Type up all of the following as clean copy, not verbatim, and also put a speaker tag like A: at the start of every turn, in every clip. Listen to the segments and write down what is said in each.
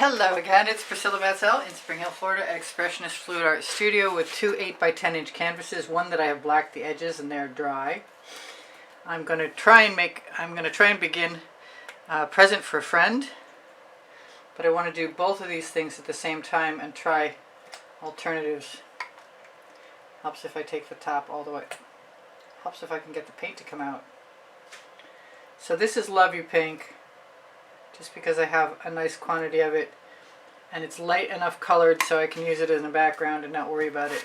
A: Hello again, it's Priscilla Batzell in Spring Hill, Florida, Expressionist Fluid Art Studio with two 8x10" canvases, one that I have blacked the edges and they're dry. I'm going to try and begin a present for a friend, but I want to do both of these things at the same time and try alternatives. Helps if I take the top all the way. Helps if I can get the paint to come out. So this is Love You Pink, just because I have a nice quantity of it and it's light enough colored so I can use it in the background and not worry about it.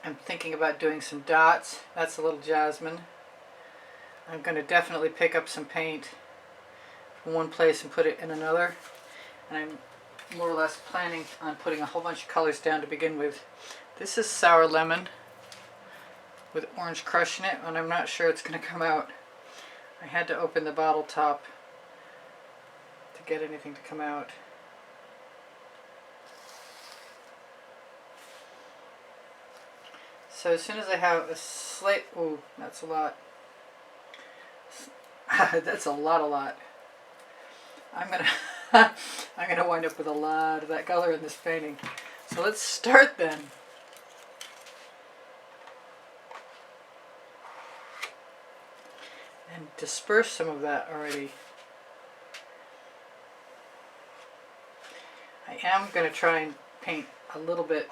A: I'm thinking about doing some dots. That's a little Jasmine. I'm going to definitely pick up some paint from one place and put it in another, and I'm more or less planning on putting a whole bunch of colors down to begin with. This is Sour Lemon with Orange Crush in it, and I'm not sure it's going to come out. I had to open the bottle top to get anything to come out. So as soon as I have a slight, ooh, that's a lot. That's a lot. I'm gonna wind up with a lot of that color in this painting. So let's start then. And disperse some of that already. I am going to try and paint a little bit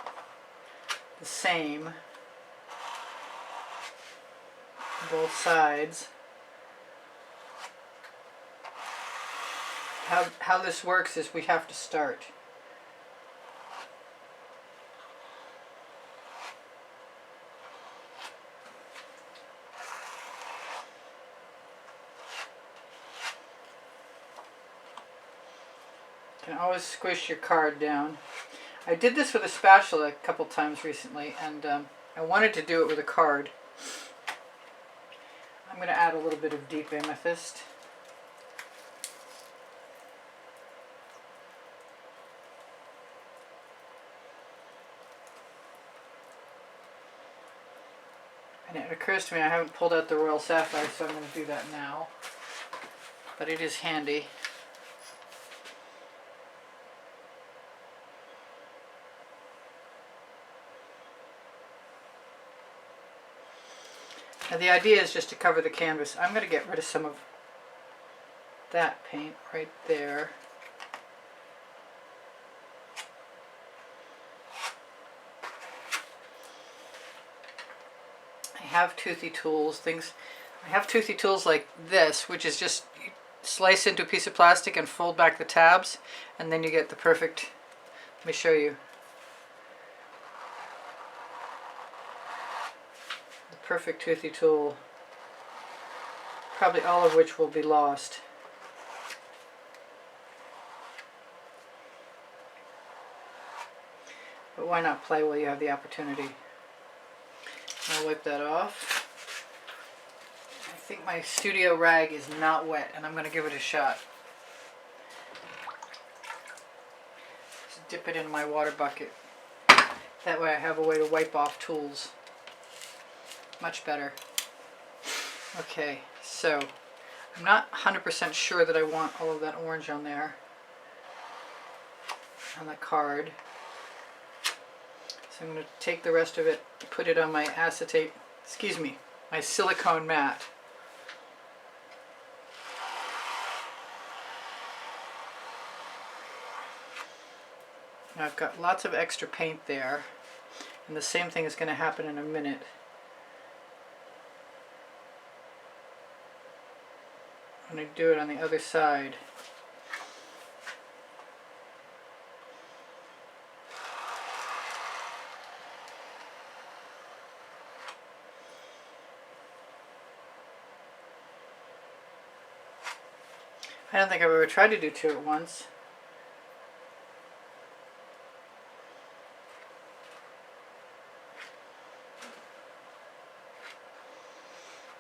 A: the same on both sides. How this works is we have to start. You can always squish your card down. I did this with a spatula a couple times recently, and I wanted to do it with a card. I'm going to add a little bit of deep amethyst. And it occurs to me I haven't pulled out the Royal Sapphire, so I'm going to do that now. But it is handy. Now the idea is just to cover the canvas. I'm going to get rid of some of that paint right there. I have toothy tools, I have toothy tools like this, which is just slice into a piece of plastic and fold back the tabs, and then you get the perfect, let me show you. Perfect toothy tool, probably all of which will be lost. But why not play while you have the opportunity? I'll wipe that off. I think my studio rag is not wet, and I'm going to give it a shot. Just dip it in my water bucket. That way I have a way to wipe off tools. Much better. Okay, so I'm not 100% sure that I want all of that orange on there, on the card. So I'm going to take the rest of it, put it on my acetate, my silicone mat. Now I've got lots of extra paint there, and the same thing is going to happen in a minute. I'm going to do it on the other side. I don't think I've ever tried to do two at once.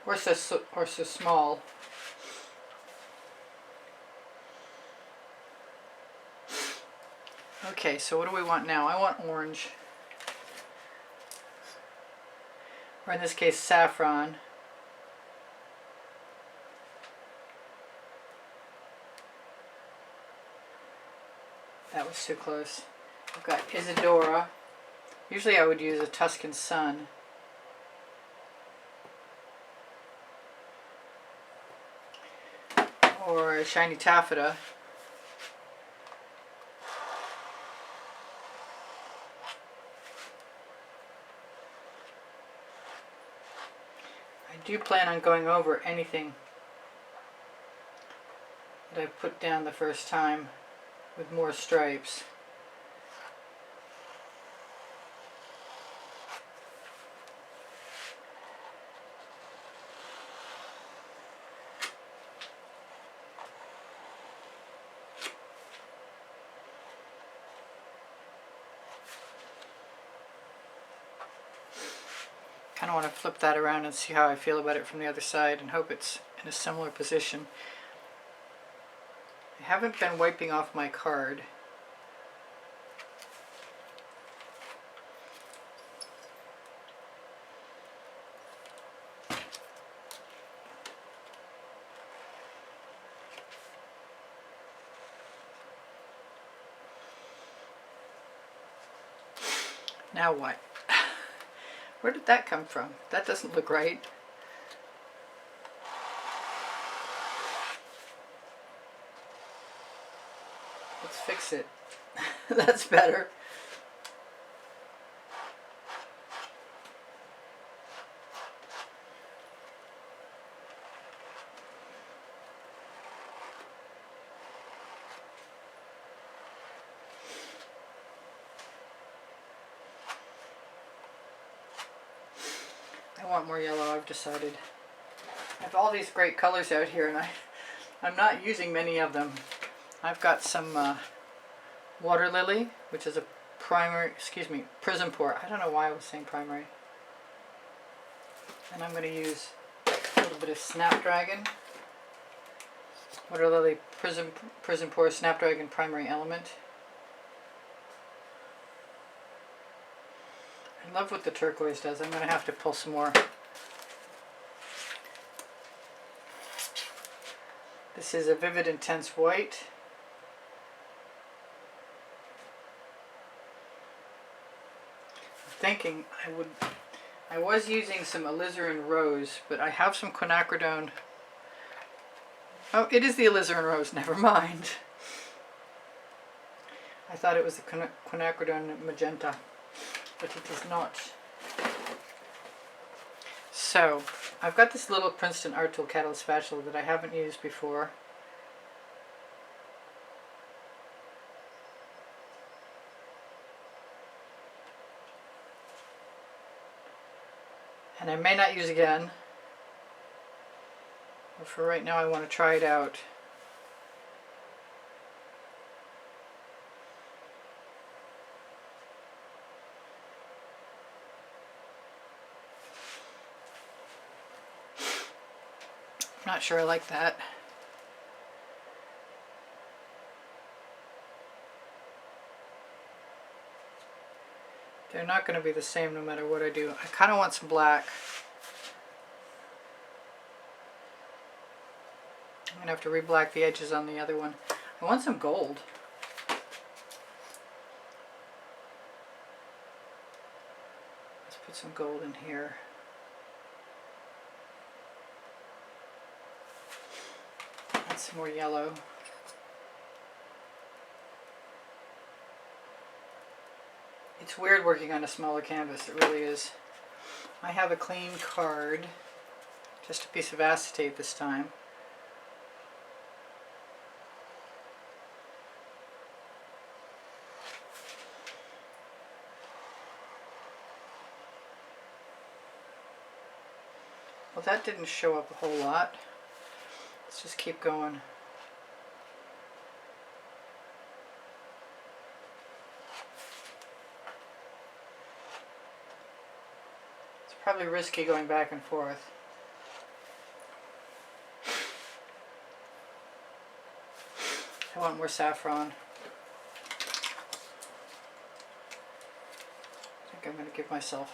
A: Or so small. Okay, so what do we want now? I want orange. Or in this case, saffron. that was too close. I've got Isadora. Usually I would use a Tuscan Sun. Or a Shiny Taffeta. I do plan on going over anything that I put down the first time with more stripes. Kind of want to flip that around and see how I feel about it from the other side and hope it's in a similar position. I haven't been wiping off my card. Now what? Where did that come from? That doesn't look right. Let's fix it. That's better. I want more yellow, I've decided. I have all these great colors out here and I'm not using many of them. I've got some Water Lily, which is a primary, Prizm pour. I don't know why I was saying primary. And I'm going to use a little bit of Snapdragon. Water Lily Prizm pour Snapdragon Primary Element. I love what the turquoise does. I'm going to have to pull some more. This is a Vivid Intense White. I'm thinking I was using some alizarin rose, but I have some quinacridone. Oh, it is the alizarin rose, never mind. I thought it was the quinacridone magenta, but it is not. So, I've got this little Princeton Art Tool Catalyst spatula that I haven't used before. And I may not use again. But for right now I want to try it out. I'm not sure I like that. They're not going to be the same no matter what I do. I kind of want some black. I'm going to have to re-black the edges on the other one. I want some gold. Let's put some gold in here. And some more yellow. It's weird working on a smaller canvas, it really is. I have a clean card, just a piece of acetate this time. Well, that didn't show up a whole lot. Let's just keep going. Probably risky going back and forth. I want more saffron. I think I'm going to give myself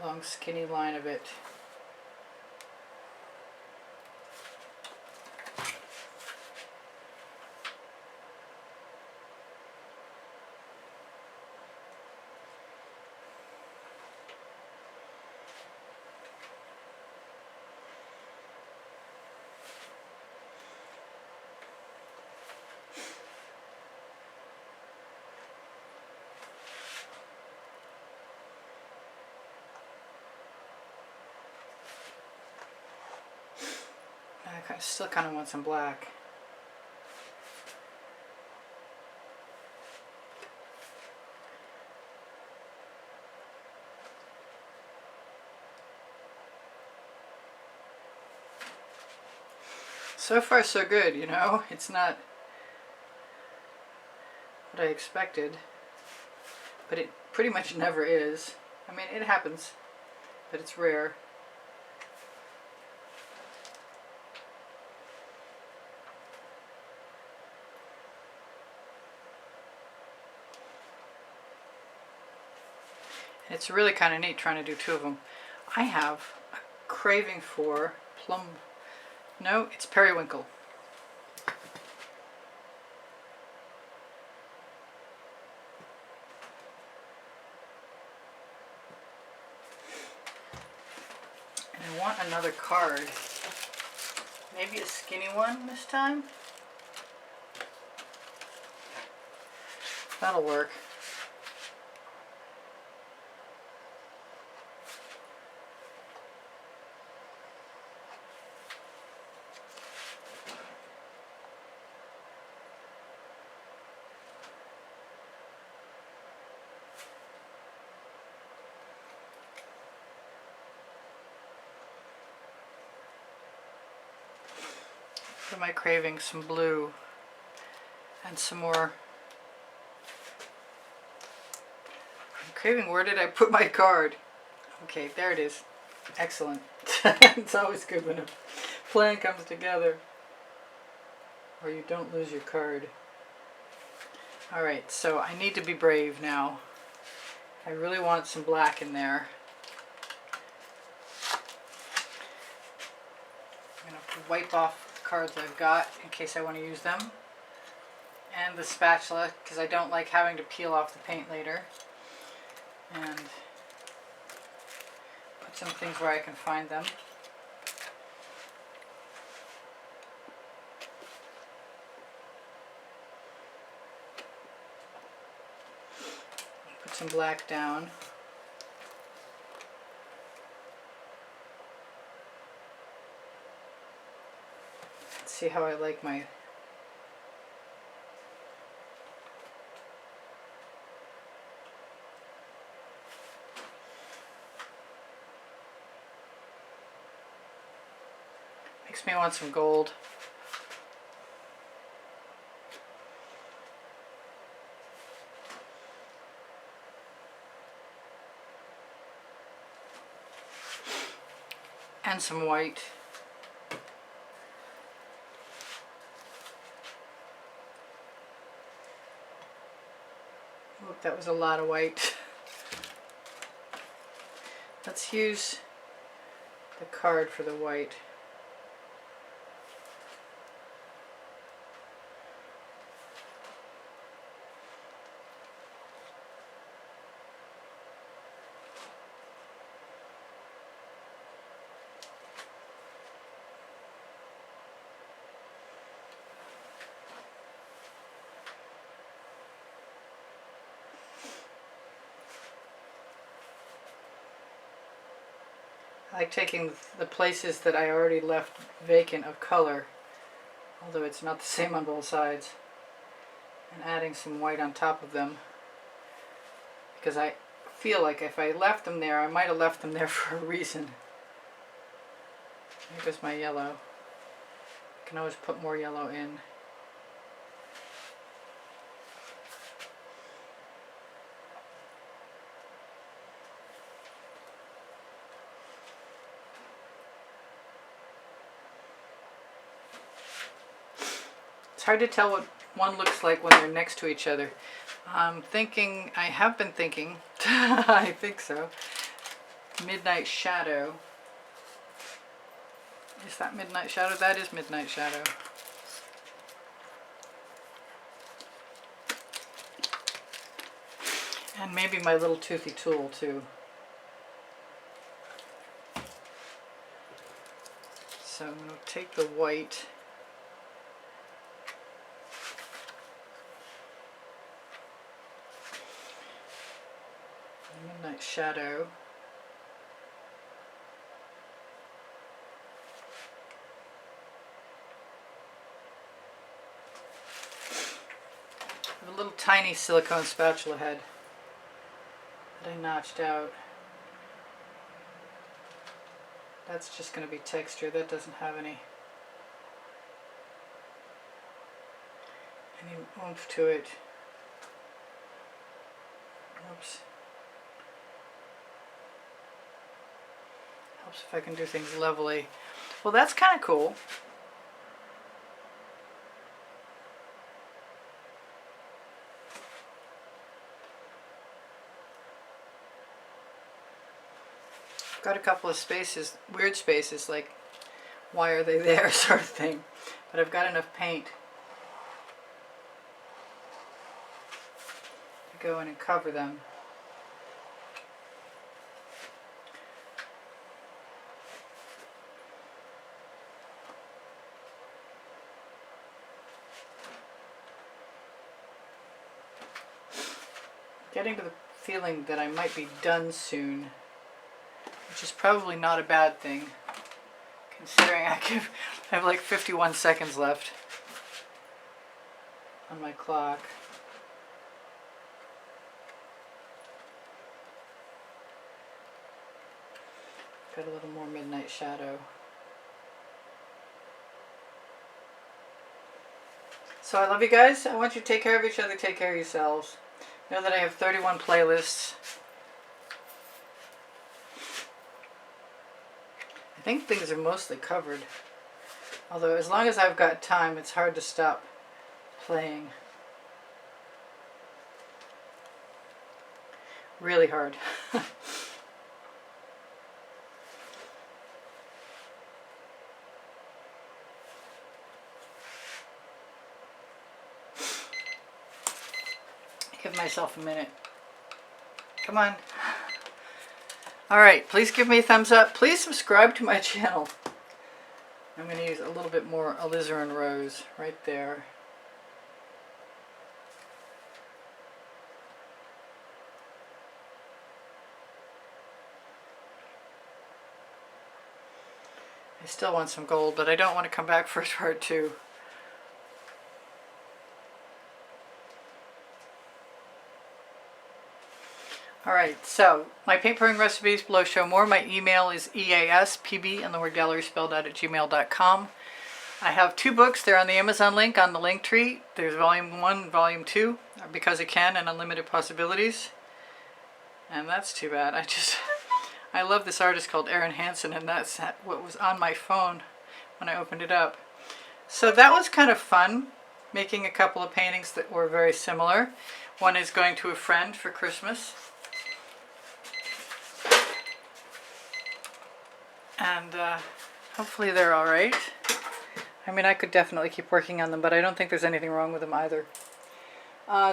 A: a long skinny line of it. still kind of want some black. So far so good, you know, it's not what I expected, but it pretty much never is. I mean, it happens, but it's rare. It's really kind of neat trying to do two of them. I have a craving for plum. No, it's periwinkle. And I want another card. Maybe a skinny one this time? That'll work. What am I craving? Some blue and some more. I'm craving, where did I put my card? Okay, there it is. Excellent. It's always good when a plan comes together, or you don't lose your card. Alright, so I need to be brave now. I really want some black in there. I'm going to wipe off cards I've got in case I want to use them, and the spatula because I don't like having to peel off the paint later, and put some things where I can find them. Put some black down. See how I like my makes me want some gold. And some white. Look, that was a lot of white. Let's use the card for the white. I like taking the places that I already left vacant of color, although it's not the same on both sides, and adding some white on top of them, because I feel like if I left them there, I might have left them there for a reason. Here goes my yellow. I can always put more yellow in. It's hard to tell what one looks like when they're next to each other. I have been thinking, I think so, Midnight Shadow. Is that Midnight Shadow? That is Midnight Shadow. And maybe my little toothy tool too. So I'm going to take the white. Midnight Shadow. tiny silicone spatula head that I notched out. That's just going to be texture. That doesn't have any oomph to it. Oops. Helps if I can do things levelly. Well, that's kind of cool. Got a couple of spaces, weird spaces, like why are they there sort of thing. But I've got enough paint to go in and cover them. Getting to the feeling that I might be done soon, which is probably not a bad thing, considering I have like 51 seconds left on my clock. Got a little more midnight shadow. So I love you guys. I want you to take care of each other, take care of yourselves. Know that I have 31 playlists. I think things are mostly covered. Although as long as I've got time, it's hard to stop playing. Really hard. Give myself a minute. Come on. Alright, please give me a thumbs up. Please subscribe to my channel. I'm going to use a little bit more alizarin rose right there. I still want some gold, but I don't want to come back for part 2. Alright, so my paint pouring recipes below show more. My email is easpb and the word gallery spelled out at gmail.com. I have 2 books. They're on the Amazon link on the link tree. There's volume 1 and volume 2, Because I Can and Unlimited Possibilities. And that's too bad. I love this artist called Erin Hansen, and that's what was on my phone when I opened it up. So that was kind of fun, making a couple of paintings that were very similar. One is going to a friend for Christmas. And hopefully they're alright. I mean, I could definitely keep working on them, but I don't think there's anything wrong with them either.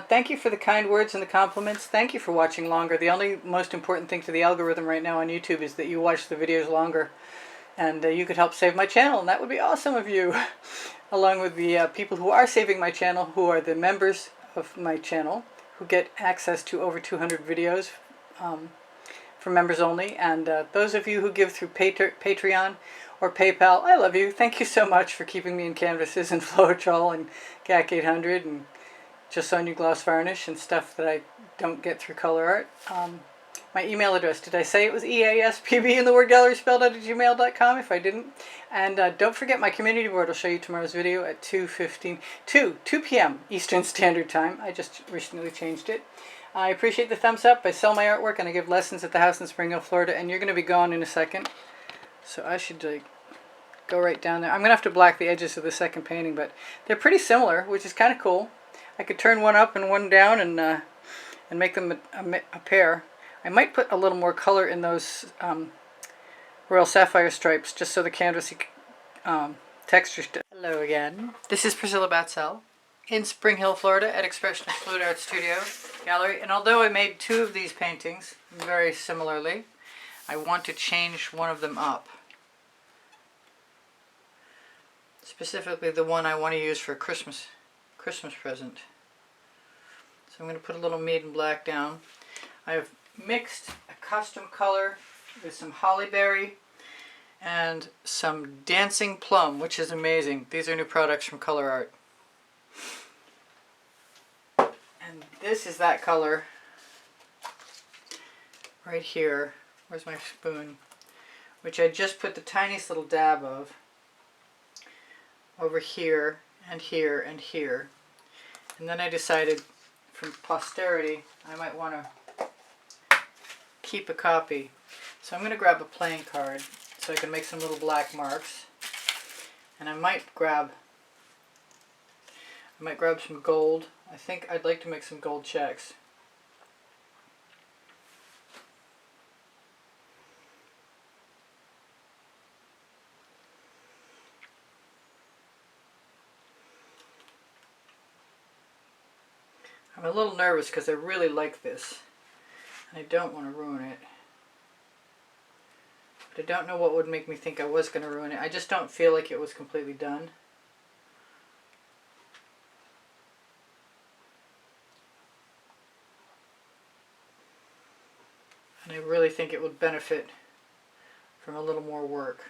A: Thank you for the kind words and the compliments. Thank you for watching longer. The only most important thing to the algorithm right now on YouTube is that you watch the videos longer. And you could help save my channel, and that would be awesome of you. Along with the people who are saving my channel, who are the members of my channel, who get access to over 200 videos for members only. And those of you who give through Patreon or PayPal, I love you. Thank you so much for keeping me in canvases and Floetrol and GAC 800 and Jasmine gloss varnish and stuff that I don't get through Colourarte. My email address, did I say it was easpb and the word gallery spelled out at gmail.com? If I didn't. And don't forget my community board. I'll show you tomorrow's video at 2 p.m. Eastern Standard Time. I just recently changed it. I appreciate the thumbs up. I sell my artwork and I give lessons at the house in Spring Hill, Florida. And you're going to be gone in a second. So I should go right down there. I'm going to have to black the edges of the second painting, but they're pretty similar, which is kind of cool. I could turn one up and one down and make them a pair. I might put a little more color in those Royal Sapphire stripes just so the canvasy texture. Hello again. This is Priscilla Batzell in Spring Hill, Florida at Expressionist Fluid Art Studio Gallery. And although I made 2 of these paintings very similarly, I want to change one of them up. Specifically the one I want to use for a Christmas present. So I'm going to put a little Maiden Black down. I've mixed a custom color with some hollyberry and some dancing plum, which is amazing. These are new products from Colourarte. And this is that color right here. Where's my spoon? Which I just put the tiniest little dab of over here and here and here. And then I decided for posterity I might want to keep a copy. So I'm going to grab a playing card so I can make some little black marks. And I might grab some gold. I think I'd like to make some gold checks. I'm a little nervous because I really like this, and I don't want to ruin it. But I don't know what would make me think I was going to ruin it. I just don't feel like it was completely done. And I really think it would benefit from a little more work.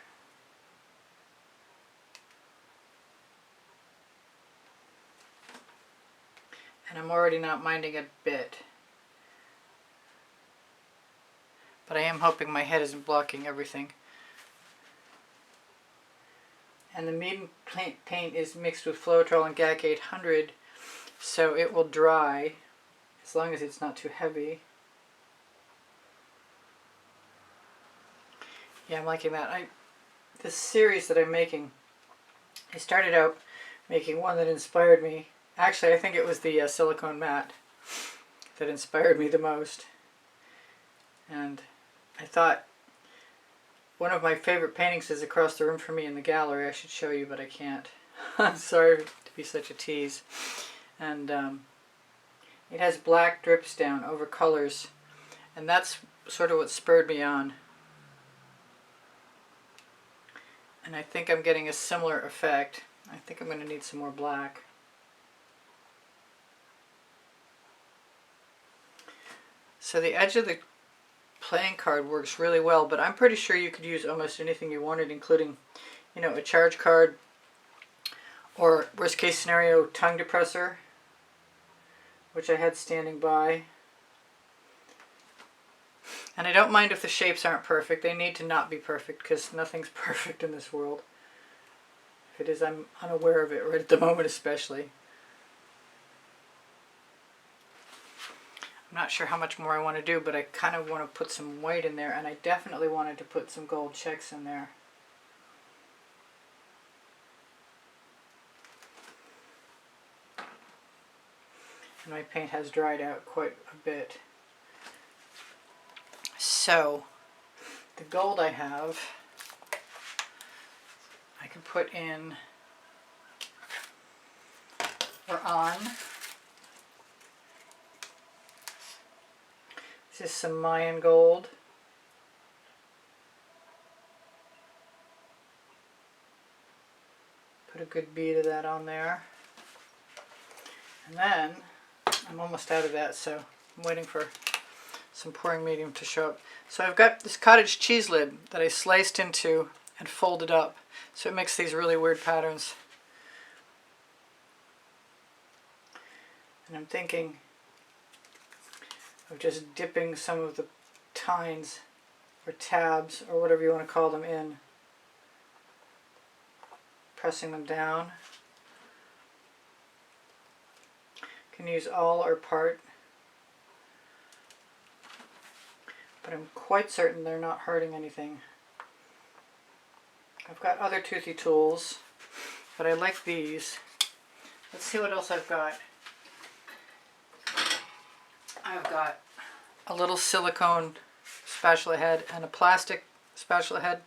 A: And I'm already not minding a bit. But I am hoping my head isn't blocking everything. And the medium paint is mixed with Floetrol and GAC 800, so it will dry as long as it's not too heavy. Yeah, I'm liking that. This series that I'm making, I started out making one that inspired me. Actually, I think it was the silicone matte that inspired me the most. And I thought one of my favorite paintings is across the room from me in the gallery. I should show you, but I can't. I'm sorry to be such a tease. And it has black drips down over colors. And that's sort of what spurred me on. And I think I'm getting a similar effect. I think I'm going to need some more black. So the edge of the playing card works really well, but I'm pretty sure you could use almost anything you wanted, including, you know, a charge card, or worst case scenario, tongue depressor, which I had standing by. And I don't mind if the shapes aren't perfect. They need to not be perfect, because nothing's perfect in this world. If it is, I'm unaware of it right at the moment especially. I'm not sure how much more I want to do, but I kind of want to put some white in there, and I definitely wanted to put some gold checks in there. And my paint has dried out quite a bit. So, the gold I have, I can put in or on. This is some Mayan gold. Put a good bead of that on there. And then, I'm almost out of that, so I'm waiting for some pouring medium to show up. So I've got this cottage cheese lid that I sliced into and folded up. So it makes these really weird patterns. And I'm thinking of just dipping some of the tines or tabs or whatever you want to call them in, pressing them down. You can use all or part, but I'm quite certain they're not hurting anything. I've got other toothy tools, but I like these. Let's see what else I've got. I've got a little silicone spatula head and a plastic spatula head,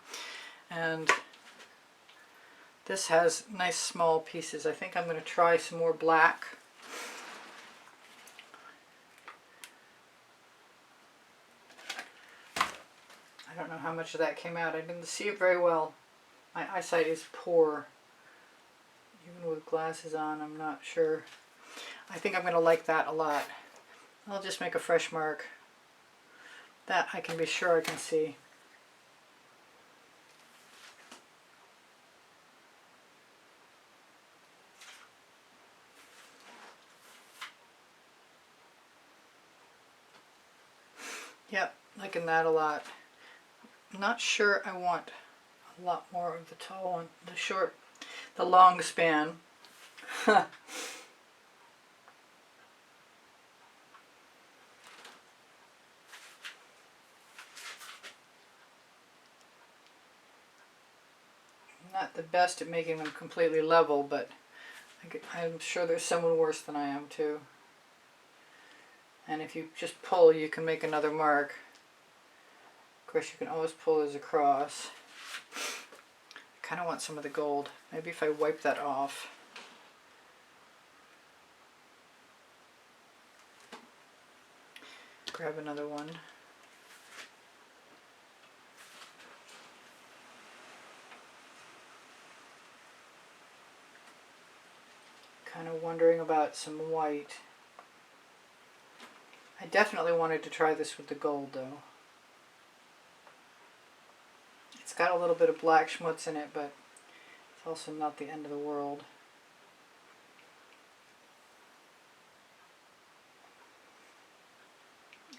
A: and this has nice small pieces. I think I'm going to try some more black. I don't know how much of that came out. I didn't see it very well. My eyesight is poor. Even with glasses on, I'm not sure. I think I'm going to like that a lot. I'll just make a fresh mark. That I can be sure I can see. Yep, liking that a lot. I'm not sure I want a lot more of the tall one, the long span. Not the best at making them completely level, but I'm sure there's someone worse than I am too. And if you just pull, you can make another mark. Of course, you can always pull those across. I kind of want some of the gold. Maybe if I wipe that off. Grab another one. Kind of wondering about some white. I definitely wanted to try this with the gold though. It's got a little bit of black schmutz in it, but it's also not the end of the world.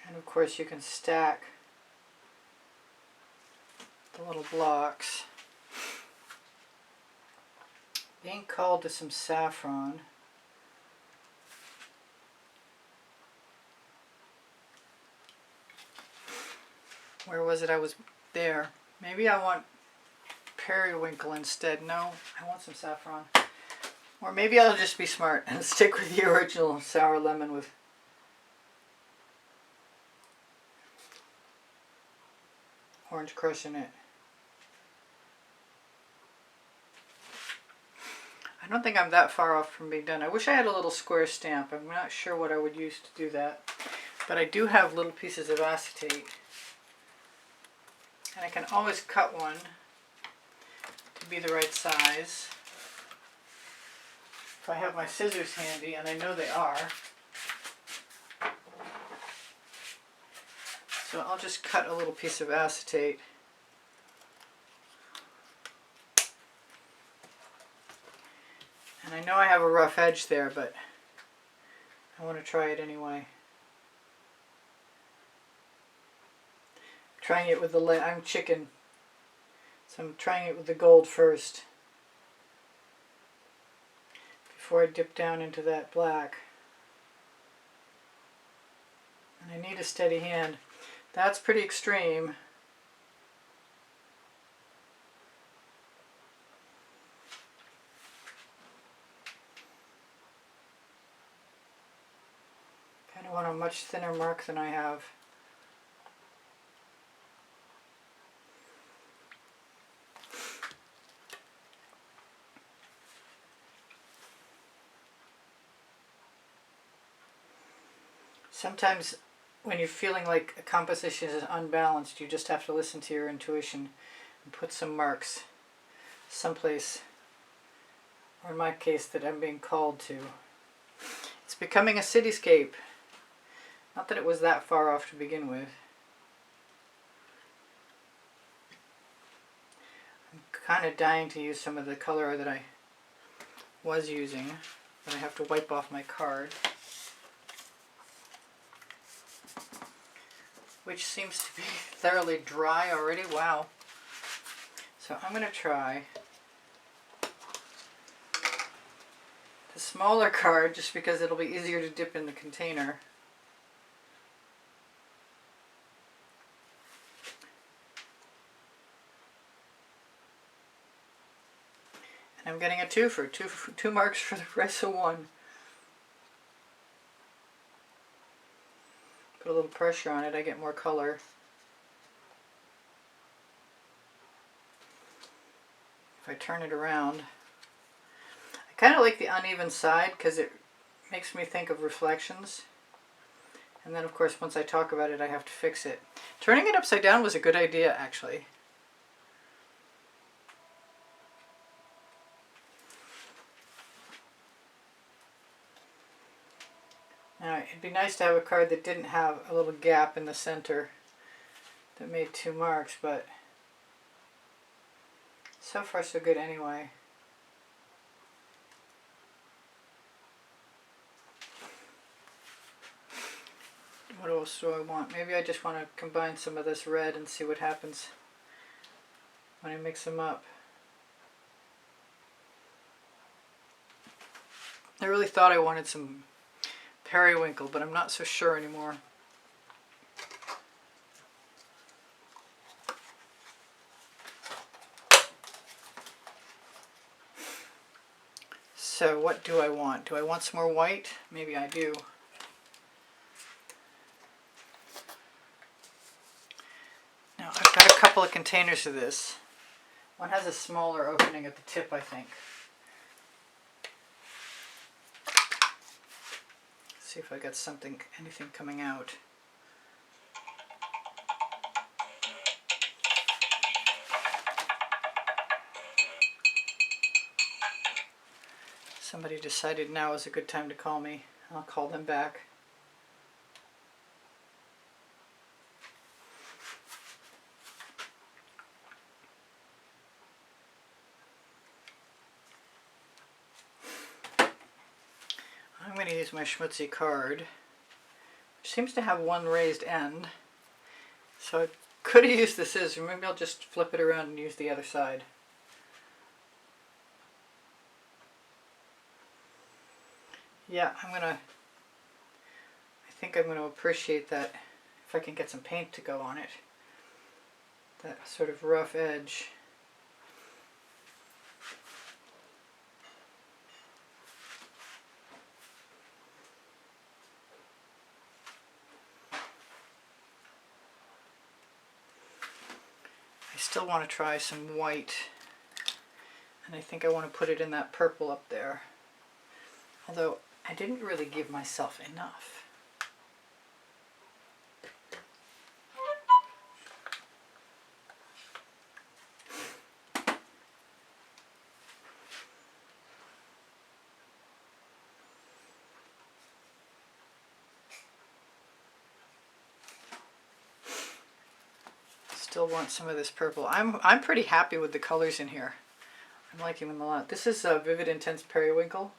A: And of course you can stack the little blocks. Being called to some saffron. Where was it? I was there. Maybe I want periwinkle instead. No, I want some saffron. Or maybe I'll just be smart and stick with the original sour lemon with orange crush in it. I don't think I'm that far off from being done. I wish I had a little square stamp. I'm not sure what I would use to do that. But I do have little pieces of acetate. And I can always cut one to be the right size. If I have my scissors handy, and I know they are. So I'll just cut a little piece of acetate. And I know I have a rough edge there, but I want to try it anyway. Trying it with I'm chicken, so I'm trying it with the gold first before I dip down into that black. And I need a steady hand. That's pretty extreme. Kind of want a much thinner mark than I have. Sometimes when you're feeling like a composition is unbalanced, you just have to listen to your intuition and put some marks someplace, or in my case, that I'm being called to. It's becoming a cityscape. Not that it was that far off to begin with. I'm kind of dying to use some of the color that I was using, but I have to wipe off my card, which seems to be thoroughly dry already. Wow. So I'm going to try the smaller card just because it'll be easier to dip in the container. And I'm getting a 2 for 2 marks for the price of 1. Put a little pressure on it, I get more color. If I turn it around, I kind of like the uneven side because it makes me think of reflections. And then of course once I talk about it I have to fix it. Turning it upside down was a good idea actually. Now it'd be nice to have a card that didn't have a little gap in the center that made 2 marks, but so far so good anyway. What else do I want? Maybe I just want to combine some of this red and see what happens when I mix them up. I really thought I wanted some periwinkle, but I'm not so sure anymore. So what do I want? Do I want some more white? Maybe I do. Now I've got a couple of containers of this. One has a smaller opening at the tip, I think. See if I got anything coming out. Somebody decided now is a good time to call me. I'll call them back. I'm going to use my schmutzy card, which seems to have one raised end. So I could have used the scissors. Maybe I'll just flip it around and use the other side. Yeah, I think I'm going to appreciate that if I can get some paint to go on it. That sort of rough edge. I still want to try some white, and I think I want to put it in that purple up there. Although I didn't really give myself enough. Still want some of this purple. I'm pretty happy with the colors in here. I'm liking them a lot. This is a Vivid Intense Periwinkle.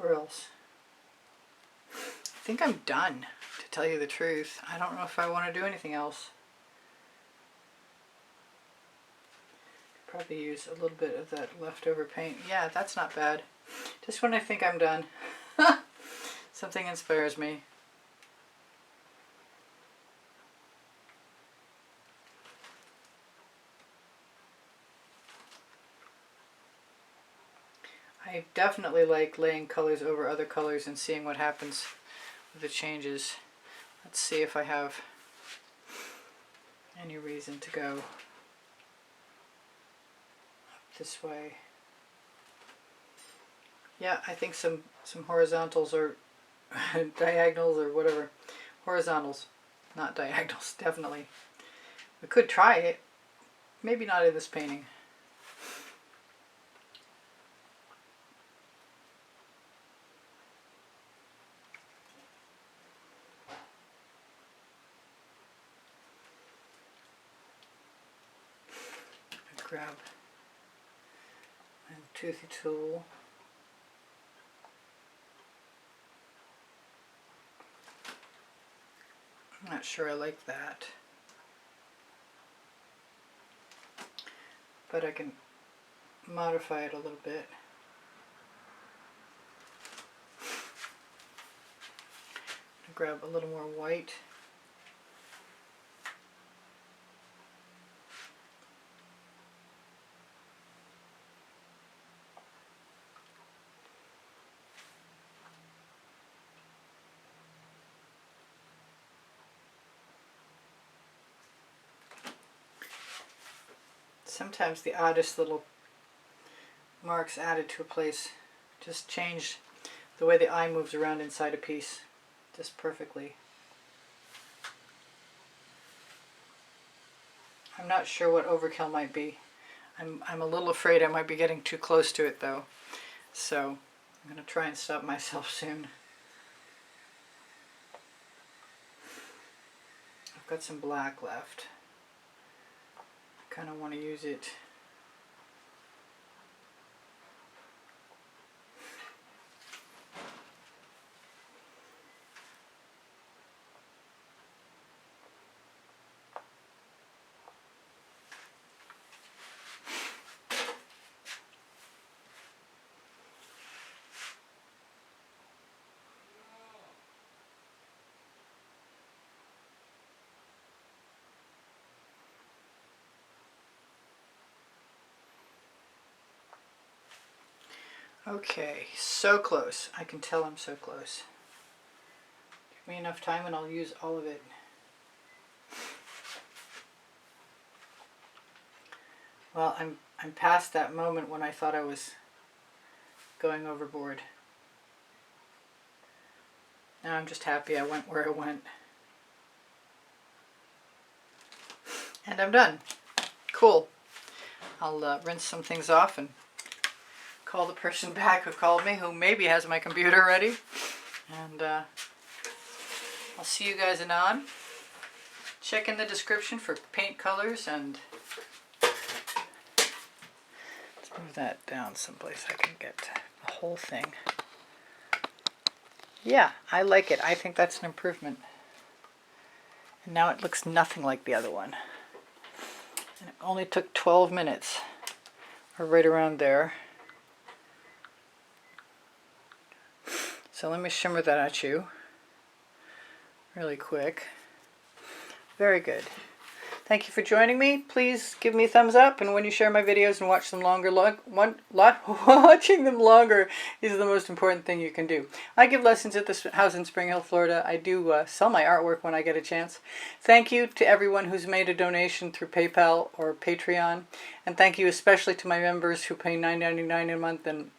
A: Or else. I think I'm done, to tell you the truth. I don't know if I want to do anything else. Probably use a little bit of that leftover paint. Yeah, that's not bad. Just when I think I'm done, something inspires me. I definitely like laying colors over other colors and seeing what happens with the changes. Let's see if I have any reason to go up this way. Yeah, I think some horizontals or diagonals or whatever. Horizontals, not diagonals, definitely. We could try it. Maybe not in this painting. Grab my toothy tool. I'm not sure I like that, but I can modify it a little bit. Grab a little more white. Sometimes the oddest little marks added to a place just change the way the eye moves around inside a piece just perfectly. I'm not sure what overkill might be. I'm a little afraid I might be getting too close to it though. So I'm going to try and stop myself soon. I've got some black left. I kind of want to use it. Okay, so close. I can tell I'm so close. Give me enough time and I'll use all of it. Well, I'm past that moment when I thought I was going overboard. Now I'm just happy I went where I went. And I'm done. Cool. I'll rinse some things off and call the person back who called me, who maybe has my computer ready. And I'll see you guys anon. Check in the description for paint colors, and let's move that down someplace I can get the whole thing. Yeah, I like it. I think that's an improvement. And now it looks nothing like the other one. And it only took 12 minutes, or right around there. So let me shimmer that at you really quick. Very good. Thank you for joining me. Please give me a thumbs up, and when you share my videos and watch them longer, watching them longer is the most important thing you can do. I give lessons at this house in Spring Hill, Florida. I do sell my artwork when I get a chance. Thank you to everyone who's made a donation through PayPal or Patreon, and thank you especially to my members who pay $9.99 a month, and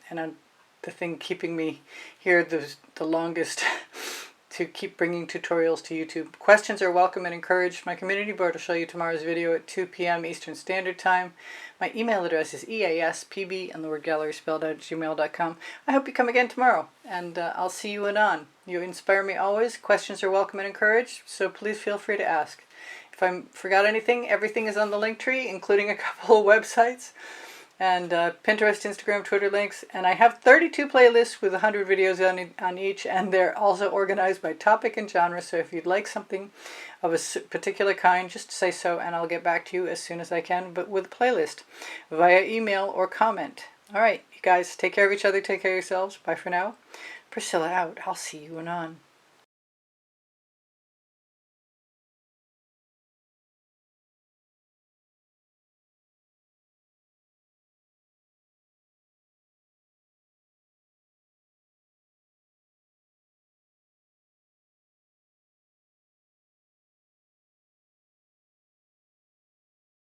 A: the thing keeping me here the longest to keep bringing tutorials to YouTube. Questions are welcome and encouraged. My community board will show you tomorrow's video at 2 p.m. Eastern Standard Time. My email address is easpb and the word gallery spelled out @gmail.com. I hope you come again tomorrow, and I'll see you anon. You inspire me always. Questions are welcome and encouraged, so please feel free to ask. If I forgot anything, everything is on the link tree, including a couple of websites. And Pinterest, Instagram, Twitter links. And I have 32 playlists with 100 videos on each, and they're also organized by topic and genre. So if you'd like something of a particular kind, just say so, and I'll get back to you as soon as I can, but with a playlist via email or comment. All right, you guys, take care of each other, take care of yourselves. Bye for now. Priscilla out. I'll see you anon.